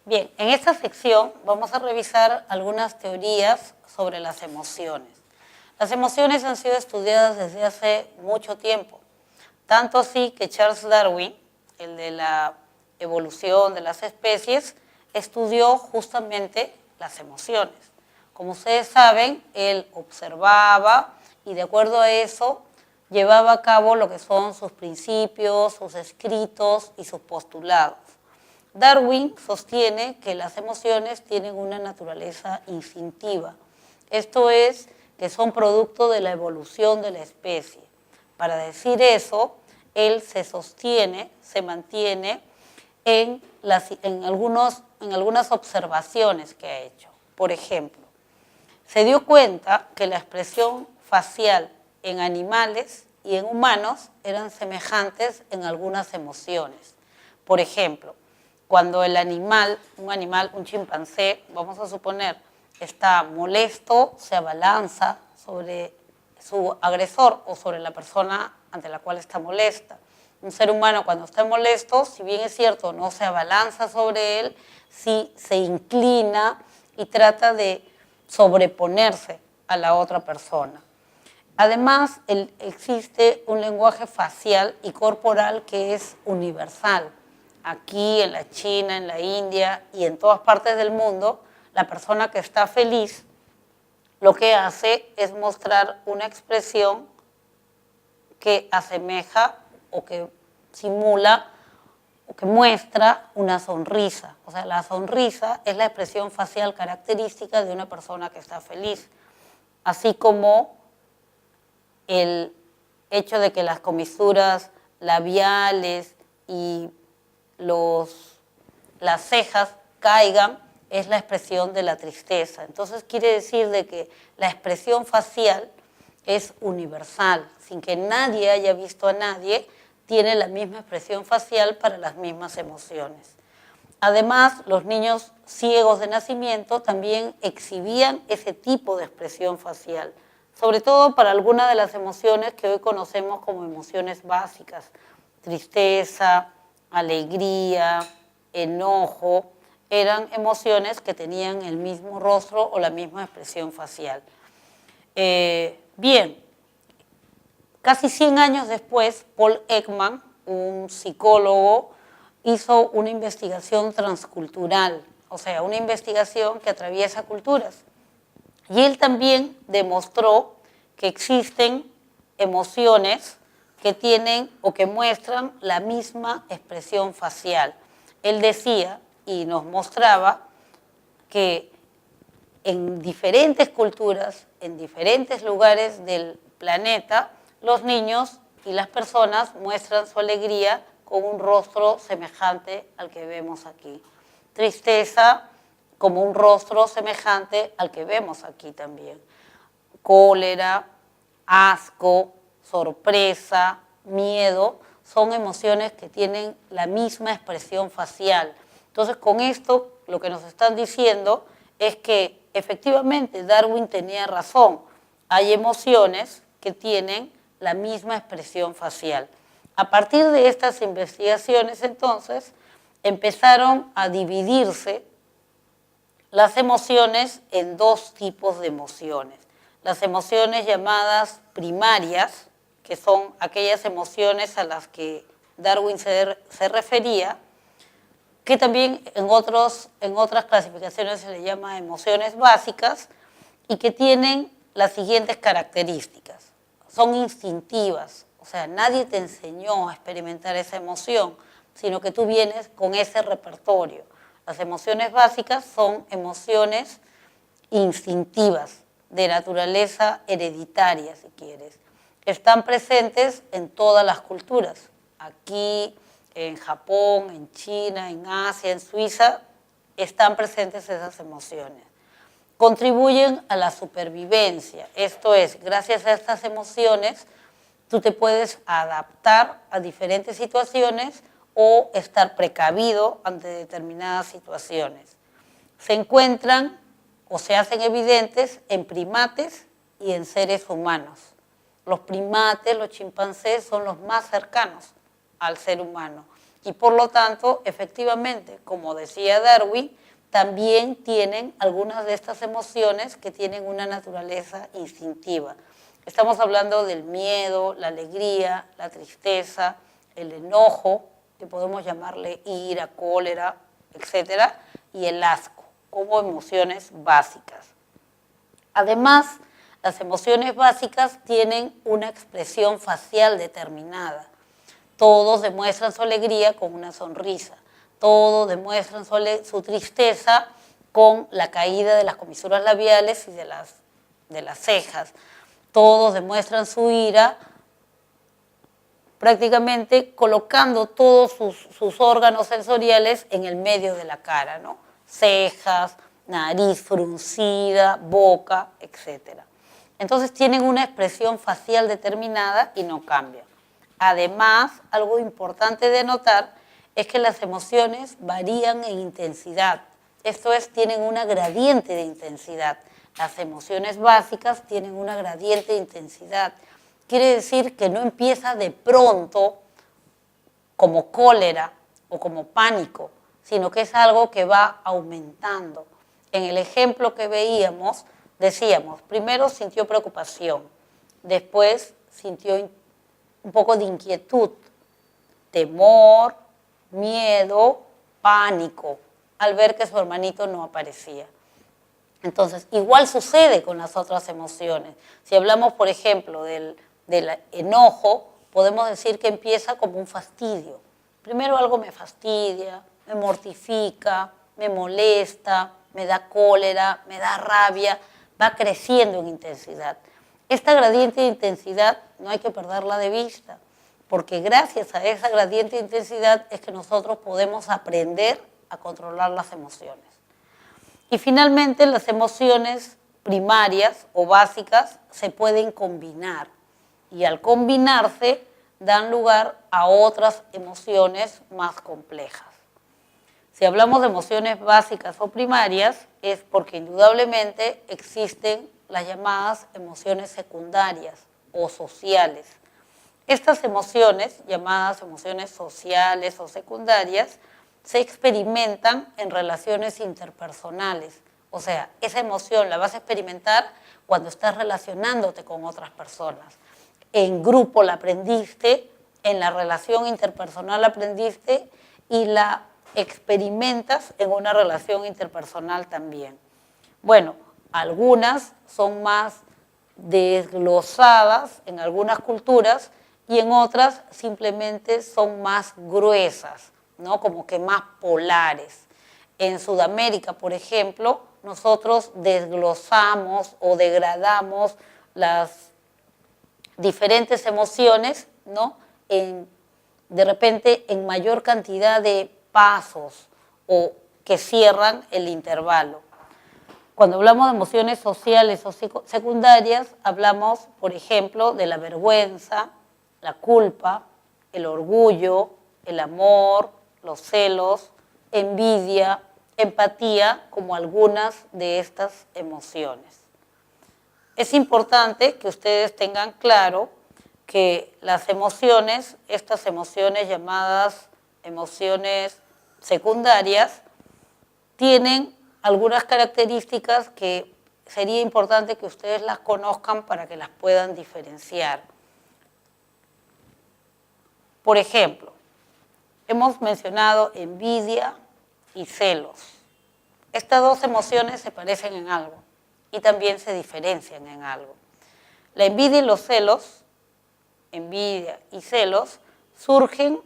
Bien, en esta sección vamos a revisar algunas teorías sobre las emociones. Las emociones han sido estudiadas desde hace mucho tiempo, tanto así que Charles Darwin, el de la evolución de las especies, estudió justamente las emociones. Como ustedes saben, él observaba y de acuerdo a eso llevaba a cabo lo que son sus principios, sus escritos y sus postulados. Darwin sostiene que las emociones tienen una naturaleza instintiva. Esto es, que son producto de la evolución de la especie. Para decir eso, él se mantiene en algunas observaciones que ha hecho. Por ejemplo, se dio cuenta que la expresión facial en animales y en humanos eran semejantes en algunas emociones. Por ejemplo, cuando un chimpancé, vamos a suponer, está molesto, se abalanza sobre su agresor o sobre la persona ante la cual está molesta. Un ser humano cuando está molesto, si bien es cierto, no se abalanza sobre él, sí se inclina y trata de sobreponerse a la otra persona. Además, existe un lenguaje facial y corporal que es universal. Aquí, en la China, en la India y en todas partes del mundo, la persona que está feliz lo que hace es mostrar una expresión que asemeja o que simula o que muestra una sonrisa. O sea, la sonrisa es la expresión facial característica de una persona que está feliz, así como el hecho de que las comisuras labiales y las cejas caigan es la expresión de la tristeza. Entonces quiere decir de que la expresión facial es universal, sin que nadie haya visto a nadie, tiene la misma expresión facial para las mismas emociones. Además, los niños ciegos de nacimiento también exhibían ese tipo de expresión facial, sobre todo para algunas de las emociones que hoy conocemos como emociones básicas, tristeza, alegría, enojo, eran emociones que tenían el mismo rostro o la misma expresión facial. Bien, casi 100 años después, Paul Ekman, un psicólogo, hizo una investigación transcultural, o sea, una investigación que atraviesa culturas. Y él también demostró que existen emociones que tienen o que muestran la misma expresión facial. Él decía y nos mostraba que en diferentes culturas, en diferentes lugares del planeta, los niños y las personas muestran su alegría con un rostro semejante al que vemos aquí. Tristeza como un rostro semejante al que vemos aquí también. Cólera, asco, sorpresa, miedo, son emociones que tienen la misma expresión facial. Entonces, con esto, lo que nos están diciendo es que efectivamente Darwin tenía razón. Hay emociones que tienen la misma expresión facial. A partir de estas investigaciones, entonces, empezaron a dividirse las emociones en dos tipos de emociones. Las emociones llamadas primarias, que son aquellas emociones a las que Darwin se refería, que también en otras clasificaciones se le llama emociones básicas y que tienen las siguientes características. Son instintivas, o sea, nadie te enseñó a experimentar esa emoción, sino que tú vienes con ese repertorio. Las emociones básicas son emociones instintivas, de naturaleza hereditaria, si quieres. Están presentes en todas las culturas. Aquí, en Japón, en China, en Asia, en Suiza, están presentes esas emociones. Contribuyen a la supervivencia. Esto es, gracias a estas emociones, tú te puedes adaptar a diferentes situaciones o estar precavido ante determinadas situaciones. Se encuentran o se hacen evidentes en primates y en seres humanos. Los primates, los chimpancés, son los más cercanos al ser humano. Y por lo tanto, efectivamente, como decía Darwin, también tienen algunas de estas emociones que tienen una naturaleza instintiva. Estamos hablando del miedo, la alegría, la tristeza, el enojo, que podemos llamarle ira, cólera, etcétera, y el asco, como emociones básicas. Además, las emociones básicas tienen una expresión facial determinada. Todos demuestran su alegría con una sonrisa. Todos demuestran su tristeza con la caída de las comisuras labiales y de las cejas. Todos demuestran su ira prácticamente colocando todos sus órganos sensoriales en el medio de la cara, ¿no? Cejas, nariz fruncida, boca, etc. Entonces tienen una expresión facial determinada y no cambian. Además, algo importante de notar es que las emociones varían en intensidad. Esto es, tienen una gradiente de intensidad. Las emociones básicas tienen una gradiente de intensidad. Quiere decir que no empieza de pronto como cólera o como pánico, sino que es algo que va aumentando. En el ejemplo que veíamos, decíamos, primero sintió preocupación, después sintió un poco de inquietud, temor, miedo, pánico, al ver que su hermanito no aparecía. Entonces, igual sucede con las otras emociones. Si hablamos, por ejemplo, del enojo, podemos decir que empieza como un fastidio. Primero algo me fastidia, me mortifica, me molesta, me da cólera, me da rabia, va creciendo en intensidad. Esta gradiente de intensidad no hay que perderla de vista, porque gracias a esa gradiente de intensidad es que nosotros podemos aprender a controlar las emociones. Y finalmente las emociones primarias o básicas se pueden combinar y al combinarse dan lugar a otras emociones más complejas. Si hablamos de emociones básicas o primarias es porque indudablemente existen las llamadas emociones secundarias o sociales. Estas emociones, llamadas emociones sociales o secundarias, se experimentan en relaciones interpersonales. O sea, esa emoción la vas a experimentar cuando estás relacionándote con otras personas. En grupo la aprendiste, en la relación interpersonal la aprendiste y la experimentas en una relación interpersonal también. Bueno, algunas son más desglosadas en algunas culturas y en otras simplemente son más gruesas, ¿no? Como que más polares. En Sudamérica, por ejemplo, nosotros desglosamos o degradamos las diferentes emociones, ¿no? De repente en mayor cantidad de pasos o que cierran el intervalo. Cuando hablamos de emociones sociales o secundarias, hablamos, por ejemplo, de la vergüenza, la culpa, el orgullo, el amor, los celos, envidia, empatía, como algunas de estas emociones. Es importante que ustedes tengan claro que las emociones, estas emociones llamadas emociones secundarias, tienen algunas características que sería importante que ustedes las conozcan para que las puedan diferenciar. Por ejemplo, hemos mencionado envidia y celos. Estas dos emociones se parecen en algo y también se diferencian en algo. La envidia y los celos, envidia y celos, surgen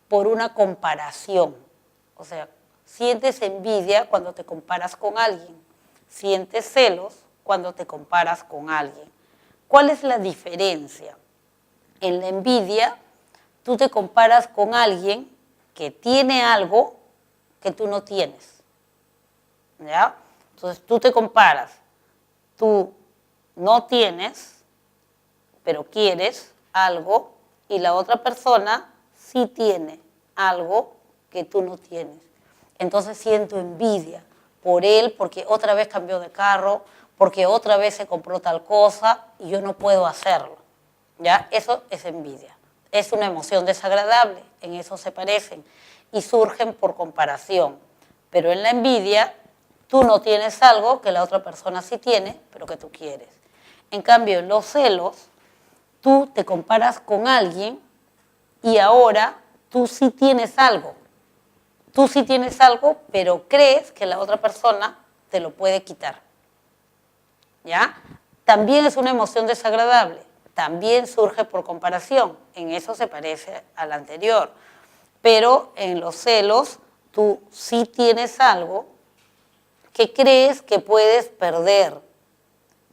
por una comparación. O sea, sientes envidia cuando te comparas con alguien, sientes celos cuando te comparas con alguien. ¿Cuál es la diferencia? En la envidia, tú te comparas con alguien que tiene algo que tú no tienes, ¿ya? Entonces tú te comparas, tú no tienes, pero quieres algo, y la otra persona sí tiene algo que tú no tienes. Entonces siento envidia por él porque otra vez cambió de carro, porque otra vez se compró tal cosa y yo no puedo hacerlo, ¿ya? Eso es envidia. es una emoción desagradable, en eso se parecen, y surgen por comparación. Pero en la envidia, tú no tienes algo que la otra persona sí tiene, pero que tú quieres. En cambio, en los celos, tú te comparas con alguien y ahora tú sí tienes algo. Tú sí tienes algo, pero crees que la otra persona te lo puede quitar. ¿Ya? También es una emoción desagradable. También surge por comparación. En eso se parece al anterior. Pero en los celos, tú sí tienes algo que crees que puedes perder.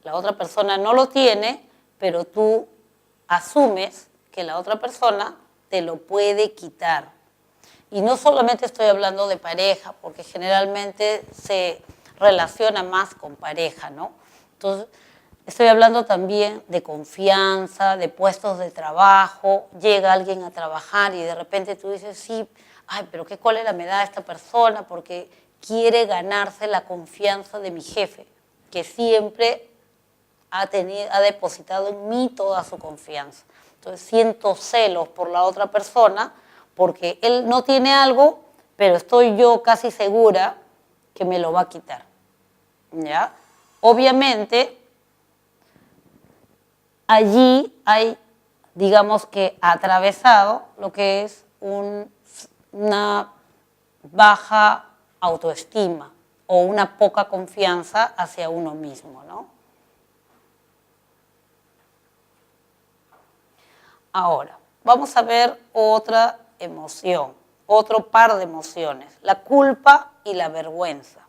La otra persona no lo tiene, pero tú asumes que la otra persona te lo puede quitar. Y no solamente estoy hablando de pareja, porque generalmente se relaciona más con pareja, ¿no? Entonces, estoy hablando también de confianza, de puestos de trabajo. Llega alguien a trabajar y de repente tú dices, sí, ay, pero qué cólera me da esta persona porque quiere ganarse la confianza de mi jefe, que siempre ha depositado en mí toda su confianza. Entonces siento celos por la otra persona porque él no tiene algo, pero estoy yo casi segura que me lo va a quitar. ¿Ya? Obviamente, allí hay, digamos que atravesado lo que es una baja autoestima o una poca confianza hacia uno mismo, ¿no? Ahora, vamos a ver otra emoción, otro par de emociones, la culpa y la vergüenza.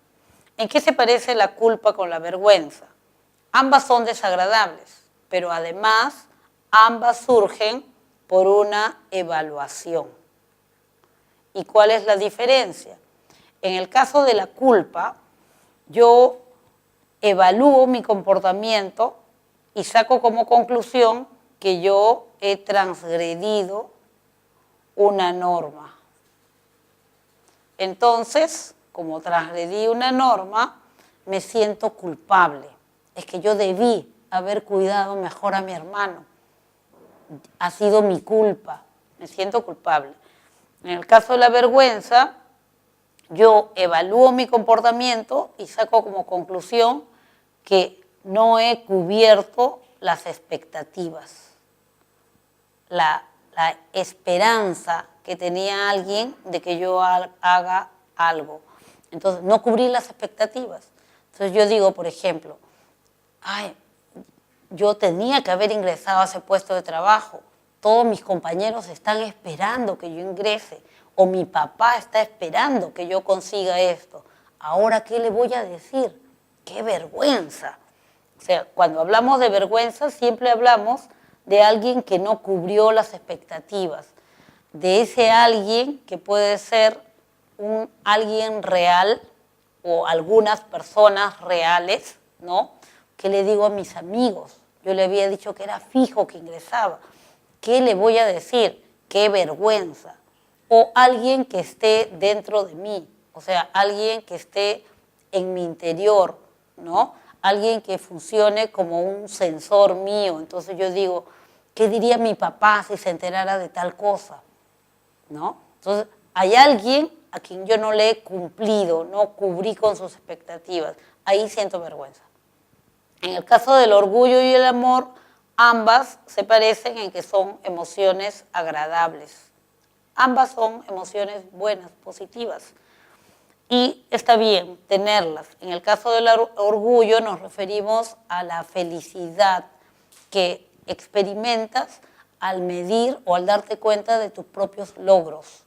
¿En qué se parece la culpa con la vergüenza? Ambas son desagradables, pero además ambas surgen por una evaluación. ¿Y cuál es la diferencia? En el caso de la culpa, yo evalúo mi comportamiento y saco como conclusión que yo he transgredido una norma. Entonces, como transgredí una norma, me siento culpable. Es que yo debí haber cuidado mejor a mi hermano. Ha sido mi culpa. Me siento culpable. En el caso de la vergüenza, yo evalúo mi comportamiento y saco como conclusión que no he cubierto las expectativas. La esperanza que tenía alguien de que yo haga algo. Entonces, no cubrí las expectativas. Entonces yo digo, por ejemplo, ay, yo tenía que haber ingresado a ese puesto de trabajo. Todos mis compañeros están esperando que yo ingrese. O mi papá está esperando que yo consiga esto. Ahora, ¿qué le voy a decir? ¡Qué vergüenza! O sea, cuando hablamos de vergüenza, siempre hablamos de alguien que no cubrió las expectativas. De ese alguien que puede ser un alguien real o algunas personas reales, ¿no? ¿Qué le digo a mis amigos? Yo le había dicho que era fijo que ingresaba. ¿Qué le voy a decir? ¡Qué vergüenza! O alguien que esté dentro de mí, o sea, alguien que esté en mi interior, ¿no? Alguien que funcione como un sensor mío. Entonces yo digo, ¿qué diría mi papá si se enterara de tal cosa? ¿No? Entonces, hay alguien a quien yo no le he cumplido, no cubrí con sus expectativas. Ahí siento vergüenza. En el caso del orgullo y el amor, ambas se parecen en que son emociones agradables. Ambas son emociones buenas, positivas. Y está bien tenerlas. En el caso del orgullo nos referimos a la felicidad que experimentas al medir o al darte cuenta de tus propios logros.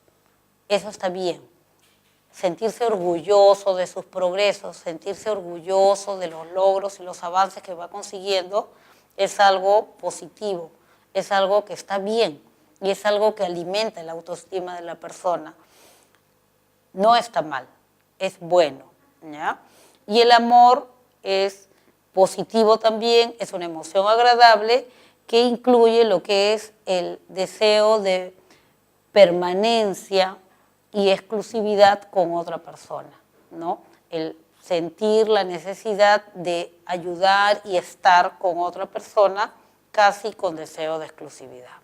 Eso está bien. Sentirse orgulloso de sus progresos, sentirse orgulloso de los logros y los avances que va consiguiendo, es algo positivo, es algo que está bien y es algo que alimenta la autoestima de la persona. No está mal, es bueno, ¿ya? Y el amor es positivo también, es una emoción agradable que incluye lo que es el deseo de permanencia y exclusividad con otra persona, ¿no? El sentir la necesidad de ayudar y estar con otra persona casi con deseo de exclusividad.